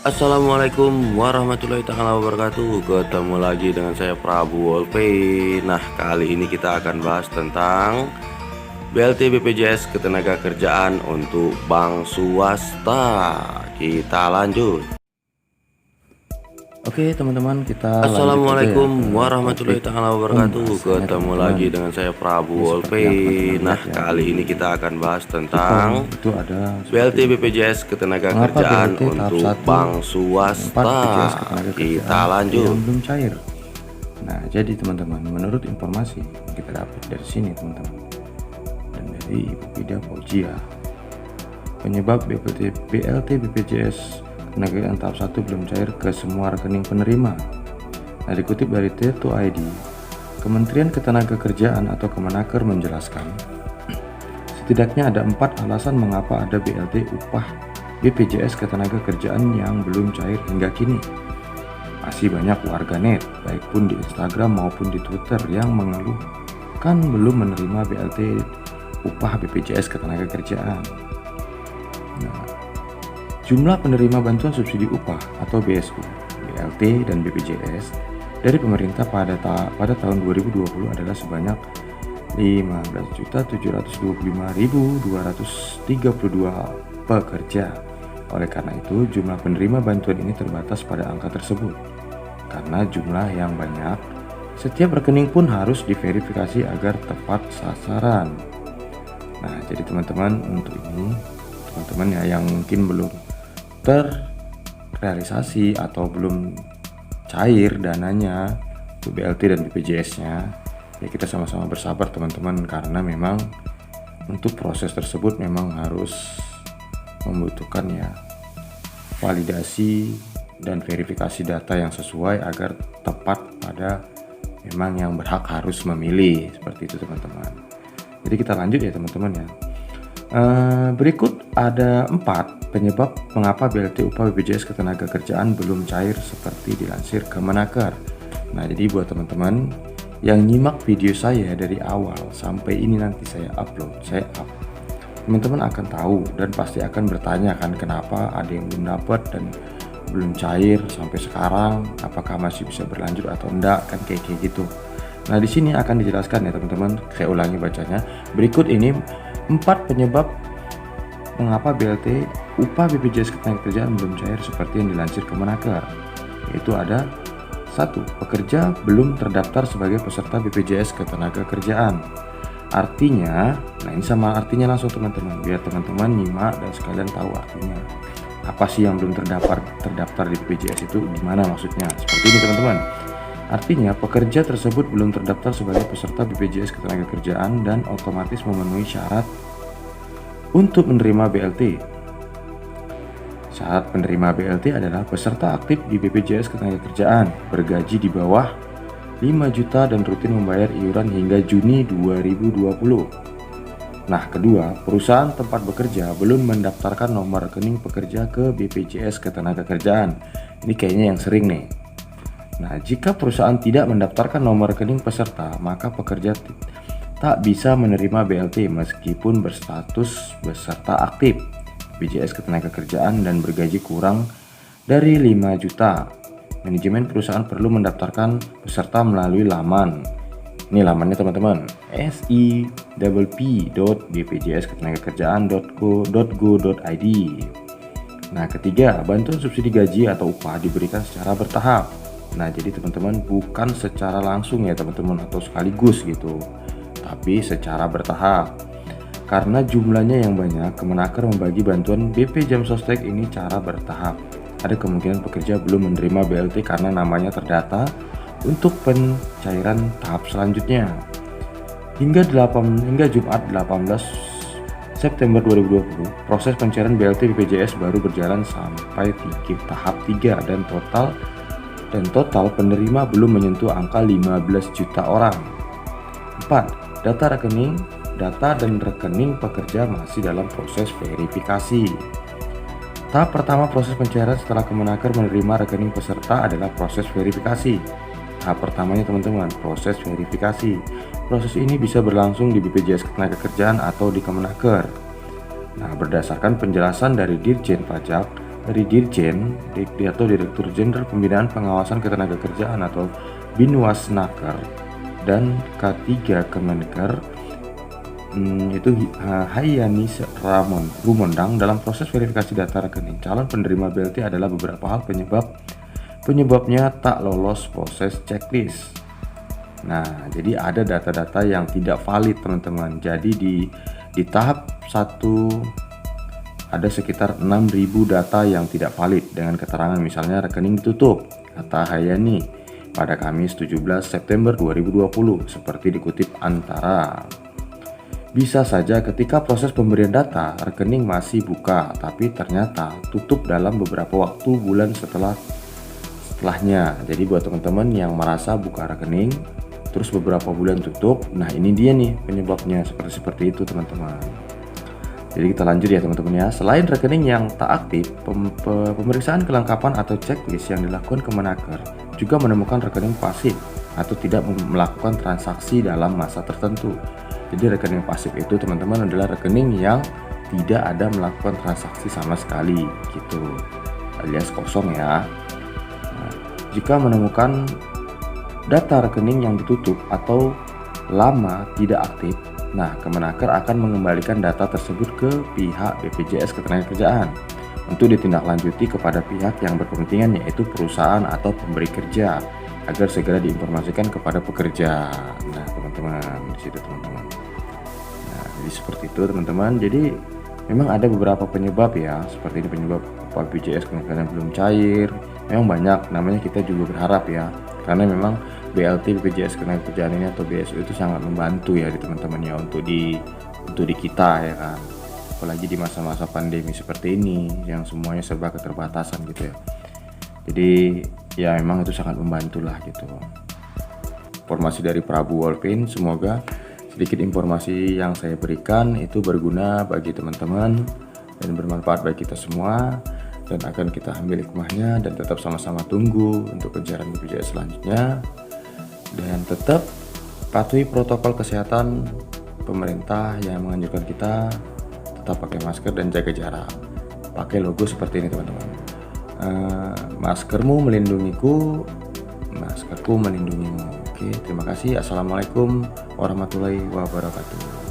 Assalamualaikum warahmatullahi wabarakatuh. Ketemu lagi dengan saya Prabu Wolpe. Nah, kali ini kita akan bahas tentang BLT BPJS Ketenagakerjaan untuk bank swasta. Kita lanjut. Oke teman-teman, kita lanjut aja ya Assalamualaikum ke warahmatullahi topik wabarakatuh. pembahasannya Ketemu teman-teman. lagi dengan saya Prabu Ini seperti Wolpe. yang teman-teman Nah, lihat ya, kali ini di kita akan bahas Kupon tentang itu ada BLT seperti itu. BPJS Mengapa Ketenagakerjaan BLT tahap untuk 1 bank 4 swasta. BPJS Ketenagakerjaan Kita yang lanjut. belum cair? Nah, jadi teman-teman, menurut informasi yang kita dapat dari sini teman-teman, dan dari Ibu Bida Fauzia, penyebab BLT BPJS Ketenagakerjaan tahap 1 belum cair ke semua rekening penerima. Nah, dikutip dari Tirto ID, Kementerian Ketenagakerjaan atau Kemenaker menjelaskan, setidaknya ada 4 alasan mengapa ada BLT upah BPJS Ketenagakerjaan yang belum cair hingga kini. Masih banyak warganet, baik pun di Instagram maupun di Twitter, yang mengeluhkan belum menerima BLT upah BPJS Ketenagakerjaan. Nah, jumlah penerima bantuan subsidi upah atau BSU, BLT, dan BPJS dari pemerintah pada tahun 2020 adalah sebanyak 15.725.232 pekerja. Oleh karena itu, jumlah penerima bantuan ini terbatas pada angka tersebut. Karena jumlah yang banyak, setiap rekening pun harus diverifikasi agar tepat sasaran. Nah, jadi teman-teman, untuk ini, teman-teman ya yang mungkin belum terrealisasi atau belum cair dananya untuk BLT dan BPJS-nya, ya kita sama-sama bersabar teman-teman, karena memang untuk proses tersebut memang harus membutuhkan ya validasi dan verifikasi data yang sesuai agar tepat pada memang yang berhak harus memilih, seperti itu teman-teman. Jadi kita lanjut ya teman-teman ya. Berikut ada 4 penyebab mengapa BLT upah BPJS Ketenagakerjaan belum cair seperti dilansir Kemenaker. Nah, jadi buat teman-teman yang nyimak video saya dari awal sampai ini nanti saya upload, teman-teman akan tahu dan pasti akan bertanya kan, kenapa ada yang belum dapat dan belum cair sampai sekarang, apakah masih bisa berlanjut atau enggak, kan kayak gitu. Nah, di sini akan dijelaskan ya teman-teman. Saya ulangi bacanya. Berikut ini 4 penyebab mengapa BLT upah BPJS Ketenagakerjaan belum cair seperti yang dilansir Kemenaker, yaitu ada 1. Pekerja belum terdaftar sebagai peserta BPJS Ketenagakerjaan. Artinya, nah ini sama artinya langsung teman-teman, biar teman-teman nyimak dan sekalian tahu artinya. Apa sih yang belum terdaftar di BPJS itu, gimana maksudnya? Seperti ini teman-teman. Artinya, pekerja tersebut belum terdaftar sebagai peserta BPJS Ketenagakerjaan dan otomatis memenuhi syarat untuk menerima BLT. Syarat penerima BLT adalah peserta aktif di BPJS Ketenagakerjaan, bergaji di bawah 5 juta dan rutin membayar iuran hingga Juni 2020. Nah, kedua, perusahaan tempat bekerja belum mendaftarkan nomor rekening pekerja ke BPJS Ketenagakerjaan. Ini kayaknya yang sering nih. Nah, jika perusahaan tidak mendaftarkan nomor rekening peserta, maka pekerja tak bisa menerima BLT meskipun berstatus peserta aktif BPJS Ketenagakerjaan dan bergaji kurang dari 5 juta. Manajemen perusahaan perlu mendaftarkan peserta melalui laman. Ini lamannya teman-teman, sipp.bpjsketenagakerjaan.go.id. Nah, ketiga, bantuan subsidi gaji atau upah diberikan secara bertahap. Nah, jadi teman-teman, bukan secara langsung ya teman-teman atau sekaligus gitu, tapi secara bertahap. Karena jumlahnya yang banyak, Kemenaker membagi bantuan BP Jam Sostek ini cara bertahap. Ada kemungkinan pekerja belum menerima BLT karena namanya terdata untuk pencairan tahap selanjutnya. Hingga Jumat 18 September 2020, proses pencairan BLT BPJS baru berjalan sampai tahap 3 dan total penerima belum menyentuh angka 15 juta orang. 4. Data dan rekening pekerja masih dalam proses verifikasi. Tahap pertama proses pencairan setelah Kemenaker menerima rekening peserta adalah proses verifikasi. Tahap pertamanya teman-teman, proses verifikasi. Proses ini bisa berlangsung di BPJS Ketenagakerjaan atau di Kemenaker. Nah, berdasarkan penjelasan dari Dirjen Pajak, dari Dirjen atau Direktur Jenderal Pembinaan Pengawasan Ketenagakerjaan atau Binwasnaker, dan K3 Kemenaker itu Hayani Rumondang dalam proses verifikasi data rekening calon penerima BLT adalah beberapa hal penyebabnya tak lolos proses checklist. Nah, jadi ada data-data yang tidak valid, teman-teman. Jadi di tahap 1 ada sekitar 6.000 data yang tidak valid dengan keterangan misalnya rekening ditutup, kata Hayani pada Kamis 17 September 2020 seperti dikutip Antara. Bisa saja ketika proses pemberian data, rekening masih buka, tapi ternyata tutup dalam beberapa waktu bulan setelahnya. Jadi buat teman-teman yang merasa buka rekening, terus beberapa bulan tutup, nah ini dia nih penyebabnya seperti itu teman-teman. Jadi kita lanjut ya teman-teman ya. Selain rekening yang tak aktif, pemeriksaan kelengkapan atau checklist yang dilakukan Kemenaker juga menemukan rekening pasif atau tidak melakukan transaksi dalam masa tertentu. Jadi rekening pasif itu teman-teman adalah rekening yang tidak ada melakukan transaksi sama sekali gitu, alias kosong ya. Nah, jika menemukan data rekening yang ditutup atau lama tidak aktif, nah Kemenaker akan mengembalikan data tersebut ke pihak BPJS Ketenagakerjaan untuk ditindaklanjuti kepada pihak yang berkepentingan, yaitu perusahaan atau pemberi kerja, agar segera diinformasikan kepada pekerja. Nah teman-teman, di situ teman-teman. Nah jadi seperti itu teman-teman. Jadi memang ada beberapa penyebab ya, seperti ini penyebab BPJS Ketenagakerjaan belum cair. Memang banyak, namanya kita juga berharap ya, karena memang BLT BPJS Ketenagakerjaan ini atau BSU itu sangat membantu ya di teman-teman ya untuk di kita ya kan, apalagi di masa-masa pandemi seperti ini yang semuanya serba keterbatasan gitu ya. Jadi ya memang itu sangat membantu lah gitu. Informasi dari Prabu Wolpin, semoga sedikit informasi yang saya berikan itu berguna bagi teman-teman dan bermanfaat bagi kita semua, dan akan kita ambil hikmahnya dan tetap sama-sama tunggu untuk kejaran BPJS selanjutnya. Dan tetap patuhi protokol kesehatan pemerintah yang menganjurkan kita tetap pakai masker dan jaga jarak. Pakai logo seperti ini teman-teman. Maskermu melindungiku, maskerku melindungimu. Oke, terima kasih. Assalamualaikum warahmatullahi wabarakatuh.